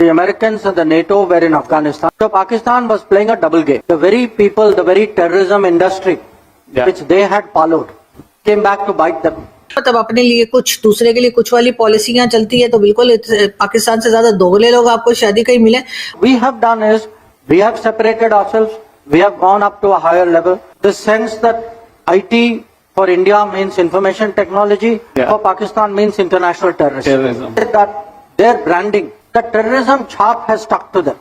the Americans and the NATO were in Afghanistan. So Pakistan was playing a double game. The very people, the very terrorism industry which they had followed came back to bite them. तब अपने लिए कुछ, दूसरे के लिए कुछ वाली पॉलिसियां चलती है तो बिल्कुल पाकिस्तान से ज्यादा दोगले लोग आपको शादी कहीं मिले. We have done is we have separated ourselves. We have gone up to a higher level. The sense that IT for India means information technology, for Pakistan means international terrorism. That their branding, the terrorism chap has stuck to them.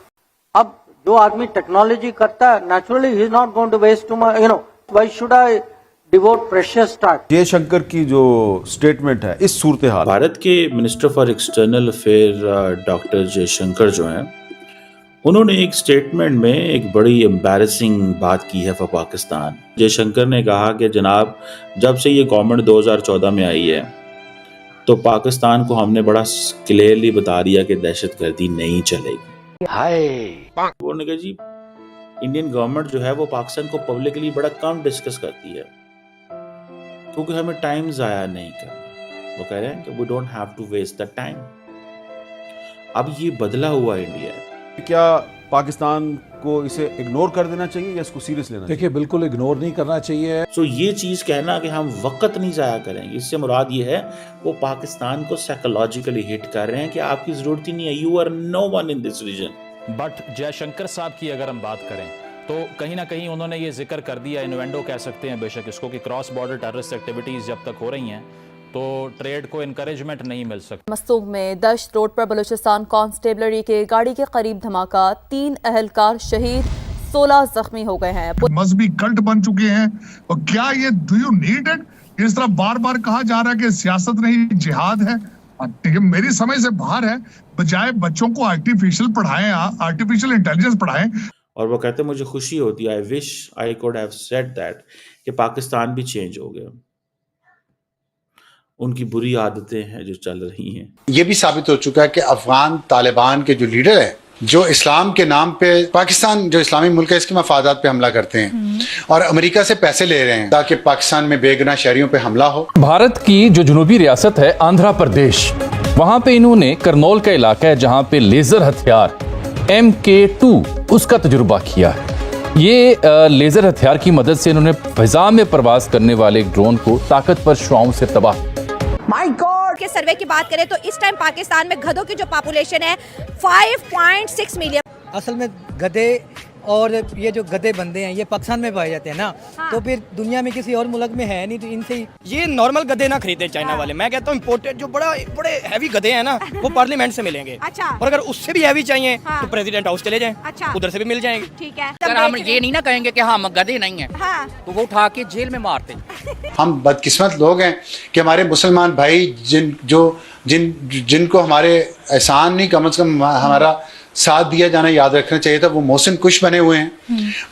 अब जो आदमी technology करता है, naturally he is not going to waste too much. Why should I devote precious time? Jaishankar की जो statement है इस सूरत हाल, भारत के minister for external affair doctor Jaishankar जो हैं, उन्होंने एक स्टेटमेंट में एक बड़ी एम्बैरेसिंग बात की है फॉर पाकिस्तान. जयशंकर ने कहा कि जनाब, जब से ये गवर्नमेंट 2014 में आई है तो पाकिस्तान को हमने बड़ा क्लियरली बता दिया कि दहशतगर्दी नहीं चलेगी. उन्होंने कहा जी, इंडियन गवर्नमेंट जो है वो पाकिस्तान को पब्लिकली बड़ा कम डिस्कस करती है क्योंकि हमें टाइम ज़ाया नहीं करना. वो कह रहे हैं कि we don't have to waste the time. अब ये बदला हुआ इंडिया है. क्या पाकिस्तान को इसे इग्नोर कर देना चाहिए या इसको सीरियस लेना चाहिए? देखिए, बिल्कुल इग्नोर नहीं करना चाहिए. सो ये चीज़ कहना कि हम वक्त नहीं ज़ाया करेंगे, इससे मुराद ये है वो पाकिस्तान को साइकोलॉजिकली हिट कर रहे हैं कि आपकी ज़रूरत ही नहीं है, you are no one in this region. But Jaishankar साहब की अगर हम बात करें तो कहीं ना कहीं उन्होंने ये जिक्र कर दिया, इन्वेंडो कह सकते हैं बेशक इसको, कि क्रॉस बॉर्डर टेररिस्ट एक्टिविटीज़ जब तक हो रही हैं तो ट्रेड को इनकरेजमेंट नहीं मिल सकती. मस्तूम में दश्त रोड पर बलूचिस्तान कांस्टेबलरी के गाड़ी के करीब धमाका, 3 अहलकार शहीद, 16 जख्मी हो गए हैं. मजहबी कल्ट बन चुके हैं. और क्या ये डू यू नीड इट? इस तरह बार बार कहा जा रहा है कि सियासत नहीं जिहाद है. मेरी समझ से बाहर है. बजाय बच्चों को आर्टिफिशियल पढ़ाएं, आर्टिफिशियल इंटेलिजेंस पढ़ाएं. और वो कहते हैं मुझे खुशी होती है, I wish I could have said that, कि पाकिस्तान भी चेंज हो गया. उनकी बुरी आदतें हैं जो चल रही हैं. ये भी साबित हो चुका है कि अफगान तालिबान के जो लीडर है, जो इस्लाम के नाम पे, पाकिस्तान जो इस्लामी मुल्क है इसके मफादात पे हमला करते हैं और अमेरिका से पैसे ले रहे हैं ताकि पाकिस्तान में बेगुनाह शहरियों पे हमला हो. भारत की जो जनूबी रियासत है आंध्र प्रदेश, वहां पे इन्होंने करनौल का इलाका है जहां पे लेजर हथियार MK2 उसका तजुर्बा किया है. ये लेजर हथियार की मदद से इन्होंने फिजा में प्रवास करने वाले एक ड्रोन को ताकतवर शुआओं से तबाह. माय गॉड के सर्वे की बात करें तो इस टाइम पाकिस्तान में गधों की जो पॉपुलेशन है 5.6 मिलियन. असल में गधे और ये जो गधे बंदे हैं ये पाकिस्तान में पाए जाते हैं ना. हाँ. तो फिर दुनिया में किसी और मुल्क में है नहीं, तो इनसे ये नॉर्मल गधे ना खरीदे चाइना वाले. मैं कहता हूँ इम्पोर्टेड जो बड़े हैवी गधे हैं ना वो पार्लियामेंट से मिलेंगे. अच्छा. और अगर उससे भी हैवी चाहिए तो प्रेसिडेंट हाउस चले जाएं. अच्छा. उधर से भी मिल जाएंगे. ठीक है. अगर हम ये नहीं ना कहेंगे कि हम गधे नहीं है तो वो उठा के जेल में मारते. हम बदकिस्मत लोग हैं कि हमारे मुसलमान भाई जिनको हमारे एहसान नहीं, कम से कम हमारा साथ दिया जाना याद रखना चाहिए था, वो मोहसिन कुश बने हुए हैं.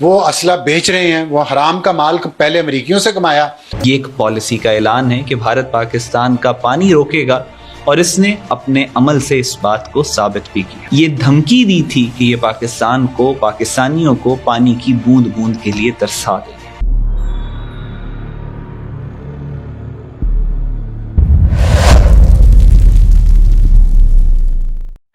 वो असला बेच रहे हैं, वो हराम का माल पहले अमेरिकियों से कमाया. ये एक पॉलिसी का ऐलान है कि भारत पाकिस्तान का पानी रोकेगा और इसने अपने अमल से इस बात को साबित भी किया. ये धमकी दी थी कि ये पाकिस्तान को, पाकिस्तानियों को पानी की बूंद बूंद के लिए तरसा देंगे.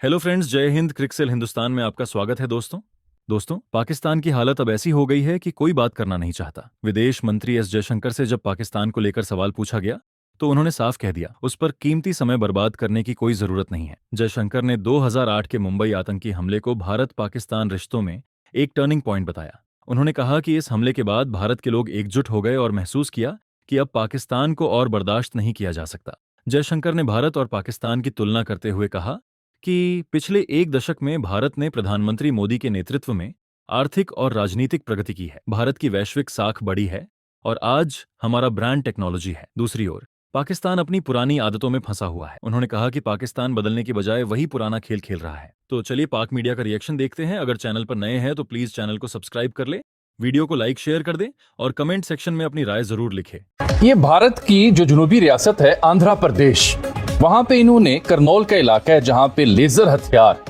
हेलो फ्रेंड्स, जय हिंद. क्रिकसेल हिंदुस्तान में आपका स्वागत है. दोस्तों पाकिस्तान की हालत अब ऐसी हो गई है कि कोई बात करना नहीं चाहता. विदेश मंत्री एस जयशंकर से जब पाकिस्तान को लेकर सवाल पूछा गया तो उन्होंने साफ कह दिया उस पर कीमती समय बर्बाद करने की कोई जरूरत नहीं है. जयशंकर ने 2008 के मुंबई आतंकी हमले को भारत पाकिस्तान रिश्तों में एक टर्निंग पॉइंट बताया. उन्होंने कहा कि इस हमले के बाद भारत के लोग एकजुट हो गए और महसूस किया कि अब पाकिस्तान को और बर्दाश्त नहीं किया जा सकता. जयशंकर ने भारत और पाकिस्तान की तुलना करते हुए कहा कि पिछले 1 दशक में भारत ने प्रधानमंत्री मोदी के नेतृत्व में आर्थिक और राजनीतिक प्रगति की है. भारत की वैश्विक साख बढ़ी है और आज हमारा ब्रांड टेक्नोलॉजी है. दूसरी ओर पाकिस्तान अपनी पुरानी आदतों में फंसा हुआ है. उन्होंने कहा कि पाकिस्तान बदलने की बजाय वही पुराना खेल खेल रहा है. तो चलिए पाक मीडिया का रिएक्शन देखते हैं. अगर चैनल पर नए हैं तो प्लीज चैनल को सब्सक्राइब कर ले, वीडियो को लाइक शेयर कर दें और कमेंट सेक्शन में अपनी राय जरूर लिखें. ये भारत की जो जनूबी रियासत है आंध्र प्रदेश, वहां पे इन्होंने करनौल का इलाका है जहां पे लेजर हथियार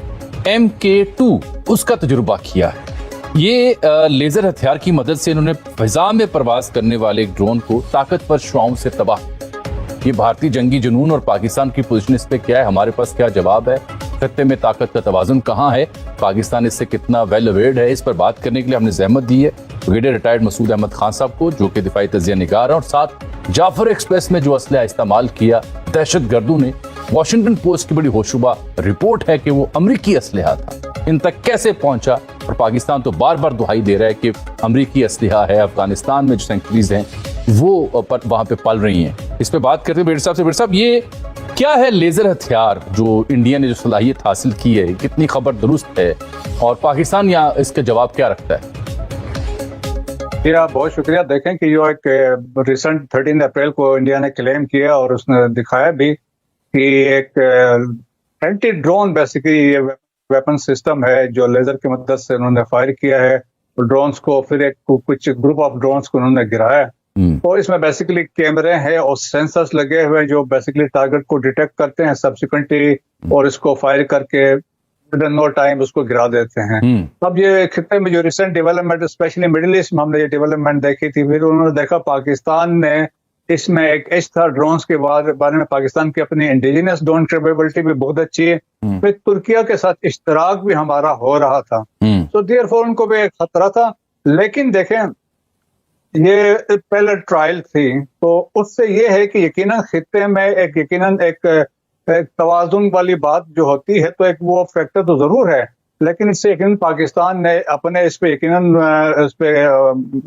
MK2 उसका तजुर्बा किया है. ये लेजर हथियार की मदद से इन्होंने फिजा में प्रवास करने वाले एक ड्रोन को ताकतवर शुआओं से तबाह. ये भारतीय जंगी जुनून और पाकिस्तान की पोजीशन इस पे क्या है, हमारे पास क्या जवाब है, खत्ते में ताकत का तवाजुन कहाँ है, पाकिस्तान इससे कितना वेल अवेयर्ड है, इस पर बात करने के लिए हमने जहमत दी है ब्रिगेडियर रिटायर्ड मसूद अहमद खान साहब को, जो कि दिफाई तजिया निगार हैं, और साथ जाफर एक्सप्रेस में जो असला इस्तेमाल किया दहशत गर्दों ने, वॉशिंगटन पोस्ट की बड़ी होशुबा रिपोर्ट है कि वो अमरीकी असलहा था, इन तक कैसे पहुंचा, और पाकिस्तान तो बार बार दुहाई दे रहा है कि अमरीकी असलहा है, अफगानिस्तान में जो सेंचुरीज हैं वो वहां पे पल रही हैं। इस पे बात करते हैं बेड साहब से। बेड साहब, ये क्या है लेजर हथियार जो इंडिया ने जो सलाहियत हासिल की है, कितनी खबर दुरुस्त है, और पाकिस्तान यहाँ इसका जवाब क्या रखता है? जी आप बहुत शुक्रिया। देखें कि जो एक रिसेंट 13 अप्रैल को इंडिया ने क्लेम किया और उसने दिखाया भी कि एक anti drone basically weapon system है जो लेजर की मदद से उन्होंने फायर किया है ड्रोन्स को, फिर एक कुछ ग्रुप ऑफ ड्रोन्स को उन्होंने गिराया। और इसमें बेसिकली कैमरे हैं और सेंसर्स लगे हुए जो बेसिकली टारगेट को डिटेक्ट करते हैं सब्सिक्वेंटली और इसको फायर करके विद नो टाइम उसको गिरा देते हैं। अब ये खित्ते में जो recent development, specially middle east में हमने ये डेवलपमेंट देखी थी, फिर उन्होंने देखा पाकिस्तान ने इसमें एक एज था ड्रोन्स के बारे में, पाकिस्तान की अपनी इंडिजिनस ड्रोन कैपेबिलिटी भी बहुत अच्छी है, फिर तुर्किया के साथ इश्तराक भी हमारा हो रहा था, तो देयरफॉर उनको भी एक खतरा था। लेकिन देखें ये पहले ट्रायल थी, तो उससे ये है कि यकीनन खित्ते में एक तवाजुन वाली बात जो होती है, तो एक वो फैक्टर तो जरूर है, लेकिन इससे यकीनन पाकिस्तान ने अपने इस पे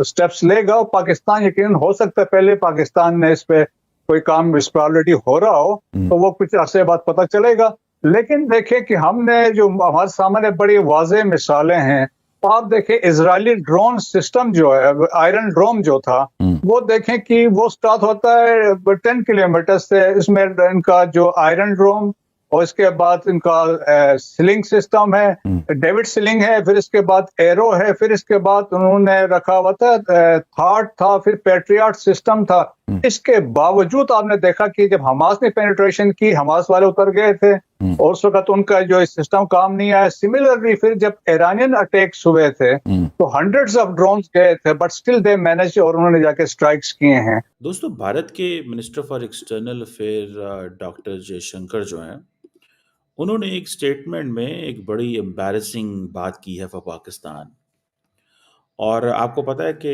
स्टेप्स लेगा, और पाकिस्तान यकीनन हो सकता है पहले पाकिस्तान ने इस पे कोई काम इस पर ऑलरेडी हो रहा हो तो वो कुछ अरसे बाद पता चलेगा। लेकिन देखें कि हमने जो हमारे सामने बड़ी वाज़ेह मिसालें हैं, आप देखें इजरायली ड्रोन सिस्टम जो है, आयरन ड्रोम जो था, वो देखें कि वो स्टार्ट होता है 10 किलोमीटर से, इसमें इनका जो आयरन ड्रोम और इसके बाद इनका सिलिंग सिस्टम है, डेविड सिलिंग है, फिर इसके बाद एरो है, फिर इसके बाद उन्होंने रखा हुआ था थाट था, फिर पैट्रियट सिस्टम था। इसके बावजूद आपने देखा कि जब हमास ने पेनिट्रेशन की, हमास वाले उतर गए थे और उस वक्त उनका जो सिस्टम काम नहीं आया। सिमिलरली फिर जब ईरानियन अटैक्स हुए थे तो हंड्रेड्स ऑफ ड्रोन्स गए थे, बट स्टिल दे मैनेज, और उन्होंने जाके स्ट्राइक्स किए हैं। दोस्तों, भारत के minister for external affair doctor Jaishankar जो हैं, उन्होंने एक स्टेटमेंट में एक बड़ी एम्बैरेसिंग बात की है फॉर पाकिस्तान। और आपको पता है कि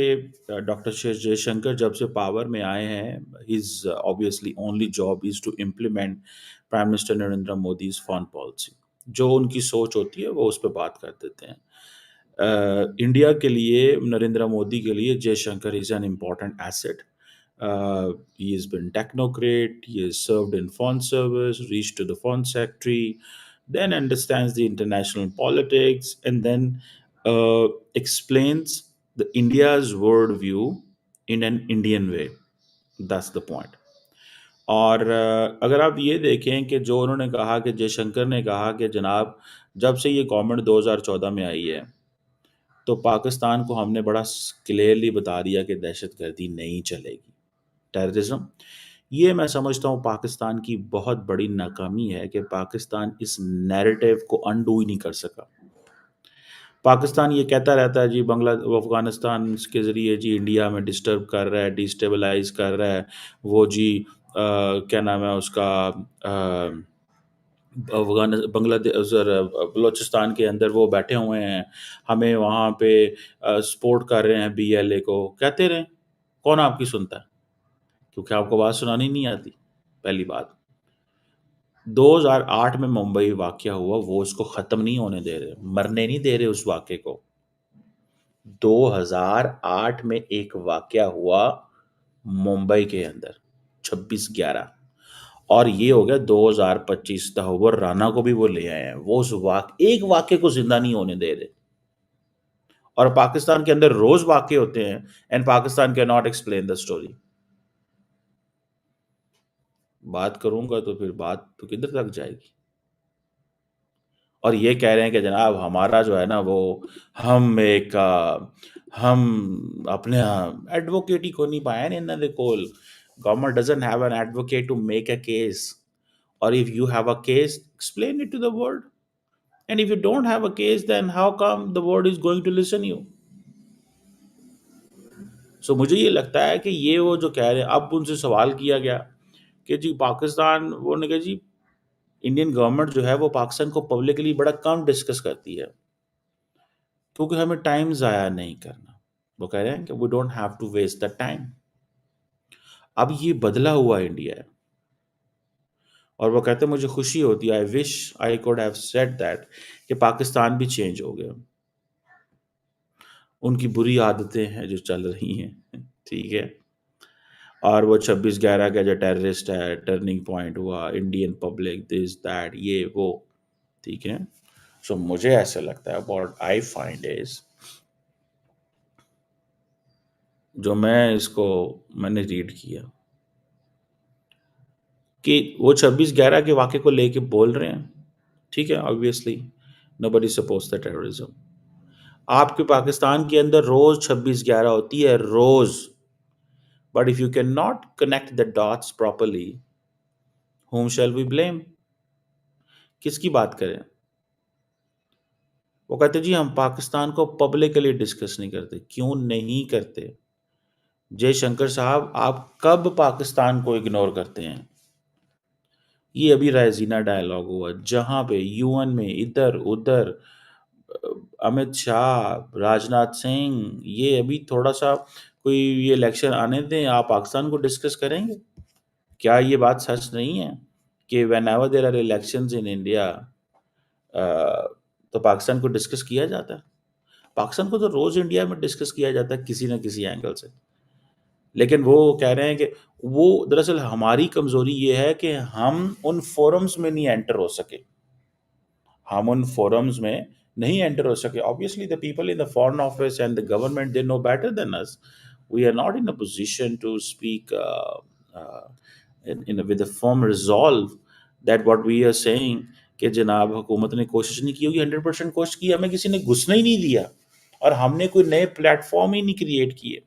डॉक्टर जयशंकर जब से पावर में आए हैं, his obviously only job is to implement prime minister Narendra Modi's foreign policy. जो उनकी सोच होती है वो उस पर बात कर देते हैं। इंडिया के लिए, नरेंद्र मोदी के लिए Jaishankar is an important asset. He has been technocrat, he has served in foreign service, reached to the foreign secretary, then understands the international politics, and then explains the India's worldview in an Indian way. That's the point. और अगर आप ये देखें कि जो उन्होंने कहा कि जयशंकर ने कहा कि जनाब जब से ये गवर्नमेंट 2014 में आई है तो पाकिस्तान को हमने बड़ा क्लियरली बता दिया कि दहशतगर्दी नहीं चलेगी, टेररिज्म। ये मैं समझता हूँ पाकिस्तान की बहुत बड़ी नाकामी है कि पाकिस्तान इस नैरेटिव को अनडू ही नहीं कर सका। पाकिस्तान ये कहता रहता है जी अफगानिस्तान के ज़रिए जी इंडिया में डिस्टर्ब कर रहा है, डिस्टेबलाइज कर रहा है, वो जी क्या नाम है उसका बांग्लादेश बलूचिस्तान के अंदर वो बैठे हुए हैं, हमें वहाँ पे सपोर्ट कर रहे हैं BLA को। कहते रहें, कौन आपकी सुनता है? क्योंकि आपको बात सुनानी नहीं आती। पहली बात, 2008 में मुंबई वाकया हुआ, वो इसको ख़त्म नहीं होने दे रहे, मरने नहीं दे रहे उस वाक़े को। 2008 में एक वाकया हुआ मुंबई के अंदर 26/11, और ये हो गया 2025। तहव्वुर राना को भी वो ले आए हैं, वो उस एक वाक़े को जिंदा नहीं होने दे रहे। और पाकिस्तान के अंदर रोज वाक़े होते हैं, and Pakistan can not explain the story. बात करूंगा तो फिर बात तो किधर तक जाएगी। और ये कह रहे हैं कि जनाब हमारा जो है ना वो हम अपने एडवोकेट ही को नहीं पाया ना इन्होंने कोल। Government doesn't have an advocate to make a case, और if you have a case explain it to the world, and if you don't have a case then how come the world is going to listen you. So मुझे ये लगता है कि ये वो जो कह रहे हैं, अब उनसे सवाल किया गया कि जी पाकिस्तान, वो ने कहा जी इंडियन गवर्नमेंट जो है वो पाकिस्तान को पब्लिकली बड़ा कम डिस्कस करती है, क्योंकि हमें टाइम ज़ाया नहीं करना। वो कह रहे हैं कि we don't have to waste the time. अब ये बदला हुआ इंडिया है, और वो कहते हैं मुझे खुशी होती है, I wish I could have said that, कि पाकिस्तान भी चेंज हो गया। उनकी बुरी आदतें हैं जो चल रही हैं, ठीक है, और वो 26/11 का जो टेररिस्ट है, टर्निंग पॉइंट हुआ, इंडियन पब्लिक, दिस दैट, ये वो, ठीक है। सो मुझे ऐसा लगता है, व्हाट आई फाइंड इज, जो मैंने रीड किया कि वो 26/11 के वाक़े को लेके बोल रहे हैं, ठीक है, obviously nobody supports the terrorism. आपके पाकिस्तान के अंदर रोज 26/11 होती है, रोज, but if you can not connect the dots properly, whom shall we blame? किसकी बात करें? वो कहते जी हम पाकिस्तान को पब्लिकली डिस्कस नहीं करते। क्यों नहीं करते? जयशंकर साहब, आप कब पाकिस्तान को इग्नोर करते हैं? ये अभी रायजीना डायलॉग हुआ, जहां पे यूएन में इधर उधर अमित शाह, राजनाथ सिंह, ये अभी थोड़ा सा कोई ये इलेक्शन आने दें, आप पाकिस्तान को डिस्कस करेंगे? क्या ये बात सच नहीं है कि whenever there are elections in India तो पाकिस्तान को डिस्कस किया जाता है? पाकिस्तान को तो रोज इंडिया में डिस्कस किया जाता है किसी न किसी एंगल से, लेकिन वो कह रहे हैं कि वो दरअसल हमारी कमजोरी ये है कि हम उन फोरम्स में नहीं एंटर हो सके, हम उन फोरम्स में नहीं एंटर हो सके। Obviously the people in the foreign office and the government, they know better than us. We are not in a position to speak with a firm resolve that what we are saying कि जनाब हुकूमत ने कोशिश नहीं की होगी, 100% कोशिश की, हमें किसी ने घुसने ही नहीं दिया और हमने कोई नए प्लेटफॉर्म ही नहीं क्रिएट किए।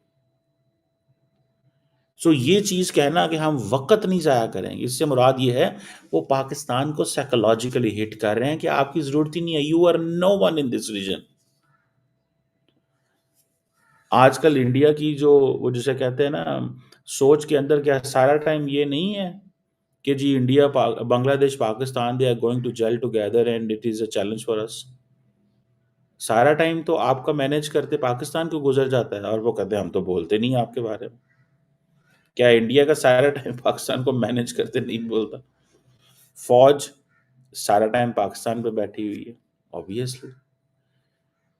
सो ये चीज़ कहना कि हम वक्त नहीं ज़ाया करेंगे, इससे मुराद ये है वो पाकिस्तान को साइकोलॉजिकली हिट कर रहे हैं कि आपकी ज़रूरत ही नहीं है, you are no one in this region. आजकल इंडिया की जो वो जिसे कहते हैं ना सोच के अंदर क्या सारा टाइम ये नहीं है कि जी India Bangladesh Pakistan they are going to gel together and it is a challenge for us. सारा टाइम तो आपका मैनेज करते पाकिस्तान को गुजर जाता है, और वो कहते हैं हम तो बोलते नहीं आपके बारे में। क्या इंडिया का सारा टाइम पाकिस्तान को मैनेज करते नहीं बोलता? फौज सारा टाइम पाकिस्तान पे बैठी हुई है। ऑब्वियसली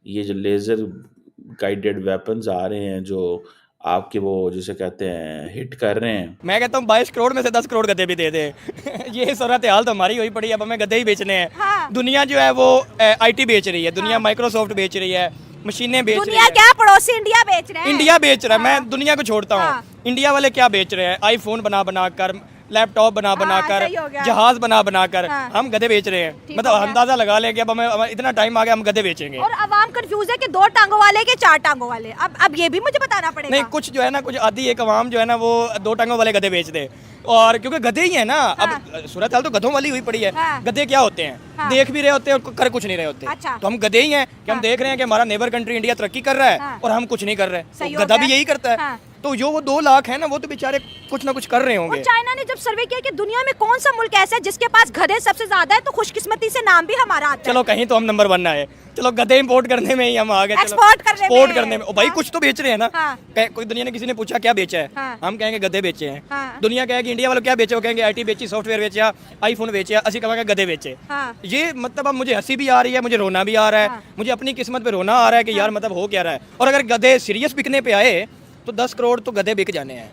ये जो लेज़र गाइडेड वेपन्स आ रहे हैं जो आपके वो जिसे कहते हैं हिट कर रहे हैं, मैं कहता हूँ 22 करोड़ में से 10 करोड़ गधे भी दे दे। ये सूरत हाल तो हमारी हुई पड़ी है, अब हमें गधे ही बेचने हैं। हाँ। दुनिया जो है वो आईटी बेच रही है, दुनिया माइक्रोसॉफ्ट बेच रही है, मशीनें बेच रही है। दुनिया क्या, पड़ोसी इंडिया बेच रहे हैं। इंडिया बेच रहा है, मैं दुनिया को छोड़ता हूँ। इंडिया वाले क्या बेच रहे हैं? आईफोन बना बना कर, लैपटॉप बना बना कर, जहाज बना बना कर, हम गधे बेच रहे हैं। मतलब अंदाजा लगा लें कि अब हमें इतना टाइम आ गया, हम गधे बेचेंगे। और अवाम कंफ्यूज है कि 2 टांगों वाले के 4 टांगों वाले। अब ये भी मुझे बताना पड़ेगा। नहीं, कुछ जो है ना, कुछ आधी एक अवाम जो है ना वो 2 टांगों वाले गधे बेच दे, और क्योंकि गधे ही है ना। अब सूरत हाल तो गधों वाली हुई पड़ी है। गधे क्या होते हैं? देख भी रहे होते हैं और कर कुछ नहीं रहे होते। अच्छा। तो हम गधे ही हैं कि हम देख रहे हैं कि हमारा नेबर कंट्री इंडिया तरक्की कर रहा है और हम कुछ नहीं कर रहे। तो गधा भी यही करता है। तो जो वो 2 लाख है ना, वो तो बेचारे कुछ ना कुछ कर रहे होंगे। और चाइना ने जब सर्वे किया कि दुनिया में कौन सा मुल्क ऐसा है जिसके पास गधे सबसे ज्यादा है, तो खुशकिस्मती से नाम भी हमारा आता है। चलो कहीं तो हम नंबर 1 आए। चलो गधे इंपोर्ट करने में ही हम आ गए, एक्सपोर्ट करने में। ओ भाई कुछ तो बेच रहे हैं ना। कोई दुनिया ने किसी ने पूछा क्या बेचा है, हम कहेंगे गधे बेचे हैं। दुनिया कहेगी इंडिया वालों क्या बेचे, वो कहेंगे आईटी बेची, सॉफ्टवेयर बेचा, आईफोन बेचा, असि कहेंगे गधे बेचे। ये मतलब अब मुझे हंसी भी आ रही है, मुझे रोना भी आ रहा है, मुझे अपनी किस्मत पे रोना आ रहा है कि यार मतलब हो क्या रहा है। और अगर गधे सीरियस बिकने पे आए तो 10 करोड़ तो गधे बिक जाने हैं।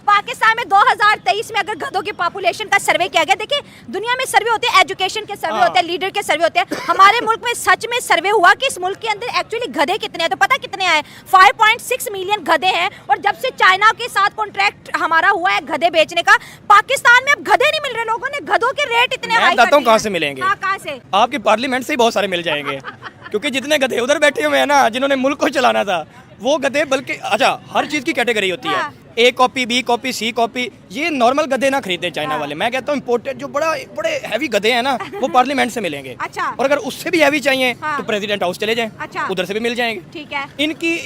पाकिस्तान में 2023 में अगर गधों की पॉपुलेशन का सर्वे किया गया, देखिए दुनिया में सर्वे होते हैं, एजुकेशन के सर्वे होते हैं, लीडर के सर्वे होते हैं। हमारे मुल्क में सच में सर्वे हुआ कि इस मुल्क के अंदर एक्चुअली गधे कितने हैं, तो पता कितने आए? 5.6 मिलियन गधे हैं। और जब से चाइना के साथ कॉन्ट्रैक्ट हमारा हुआ है गधे बेचने का, पाकिस्तान में अब गधे नहीं मिल रहे। लोगों ने गधों के रेट इतने हाई कर दिए। कहाँ से मिलेंगे? कहाँ से? आपके पार्लियामेंट से ही बहुत सारे मिल जाएंगे। क्योंकि जितने गधे उधर बैठे हुए हैं ना, जिन्होंने मुल्क को चलाना था, वो गधे, बल्कि अच्छा हर चीज़ की कैटेगरी होती है। A copy, B copy, C copy, ये नॉर्मल गधे ना खरीदे चाइना वाले। मैं कहता हूँ इम्पोर्टेड जो बड़े हैवी गधे हैं ना वो पार्लियामेंट से मिलेंगे। अच्छा। और अगर उससे भी हैवी चाहिए हाँ। तो प्रेसिडेंट हाउस चले जाएं। अच्छा। उधर से भी मिल जाएंगे। ठीक है।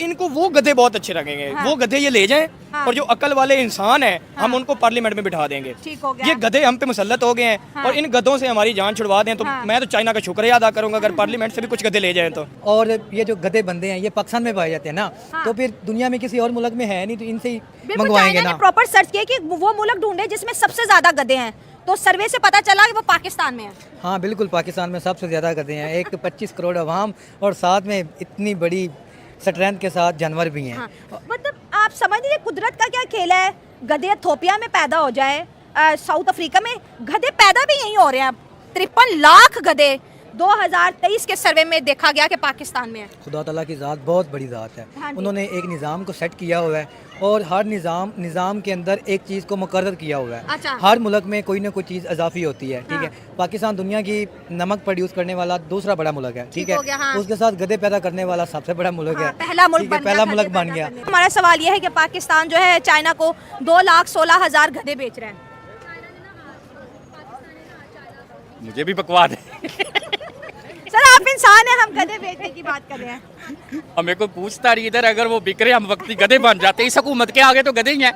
इनको वो गधे बहुत अच्छे लगेंगे। हाँ। वो गधे ये ले जाएं। हाँ। और जो अकल वाले इंसान है हम उनको पार्लियामेंट में बिठा देंगे। ठीक हो गया। ये गधे हम पे मुसल्लत हो गए हैं। हाँ। और इन गधों से हमारी जान छुड़वा दें तो हाँ। मैं तो चाइना का शुक्रिया अदा करूंगा अगर पार्लियामेंट से भी कुछ गधे ले जाएं तो। और ये जो गधे बंदे हैं ये पाकिस्तान में पाए जाते हैं ना, हाँ। तो फिर दुनिया में किसी और मुल्क में है नहीं, तो इनसे ही बिल्कुल, मंगवाएंगे चाइना ना। ने प्रॉपर सर्च किया कि वो मुल्क ढूंढे जिसमें सबसे ज्यादा गधे हैं, तो सर्वे से पता चला कि वो पाकिस्तान में है। हाँ बिल्कुल, पाकिस्तान में सबसे ज़्यादा गधे हैं। एक तो 25 करोड़ अवाम और साथ में इतनी बड़ी स्ट्रेंथ के साथ जानवर भी हैं। हाँ। मतलब आप समझ लीजिए कुदरत का क्या खेल है। गधे इथोपिया में पैदा हो जाए, साउथ अफ्रीका में गधे पैदा भी यहीं हो रहे हैं। 53 लाख गधे 2023 के सर्वे में देखा गया कि पाकिस्तान में है। खुदा ताला की ज़ात बहुत बड़ी ज़ात है। हाँ जी। उन्होंने एक निज़ाम को सेट किया हुआ है और हर निज़ाम के अंदर एक चीज़ को मुकर्रर किया हुआ है। अच्छा। हर मुल्क में कोई ना कोई चीज़ इजाफी होती है। ठीक हाँ। है, पाकिस्तान दुनिया की नमक प्रोड्यूस करने वाला दूसरा बड़ा मुल्क है। ठीक हो गया, है, हाँ। उसके साथ गधे पैदा करने वाला सबसे बड़ा मुल्क हाँ, है। पहला मुल्क ठीक है, बन पहला गया, मुल्क गधे बन पैदा गया। करने में। हमारा सवाल यह है कि पाकिस्तान जो है चाइना को 2,16,000 गधे बेच रहे हैं। मुझे भी बकवास है। सर आप इंसान हैं, हम गधे बेचने की बात कर रहे हैं। अब मेरे को पूछता रही इधर अगर वो बिक रहे हम वक्ती गधे बन जाते इस हुकूमत के आगे तो गधे ही हैं।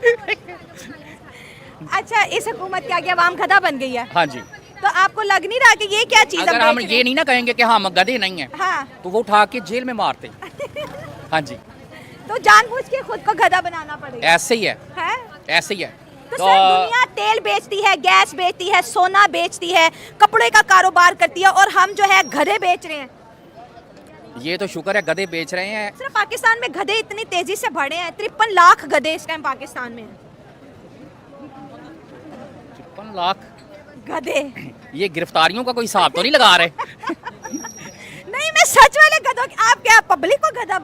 अच्छा, इस हुकूमत के आगे आवाम गधा बन गई है। हाँ जी। तो आपको लग नहीं रहा कि ये क्या चीज अगर हम ये नहीं ना कहेंगे कि हम गधे नहीं हैं हाँ, तो वो उठा के जेल में मारते। हाँ जी, तो जानबूझ के खुद को गधा बनाना पड़ेगा। ऐसे ही है, है? ऐसे ही है। तो सर दुनिया तेल बेचती है, गैस बेचती है, सोना बेचती है, कपड़े का कारोबार करती है, और हम जो है गधे बेच रहे हैं। ये तो शुक्र है गधे बेच रहे हैं। सिर्फ पाकिस्तान में गधे इतनी तेजी से बढ़े हैं। 53 लाख गधे इस टाइम पाकिस्तान में हैं। 53 लाख गधे। ये गिरफ्तारियों का कोई हिसाब तो नहीं लगा रहे। नहीं, मैं सच वाले गधों, आप क्या पब्लिक को गधा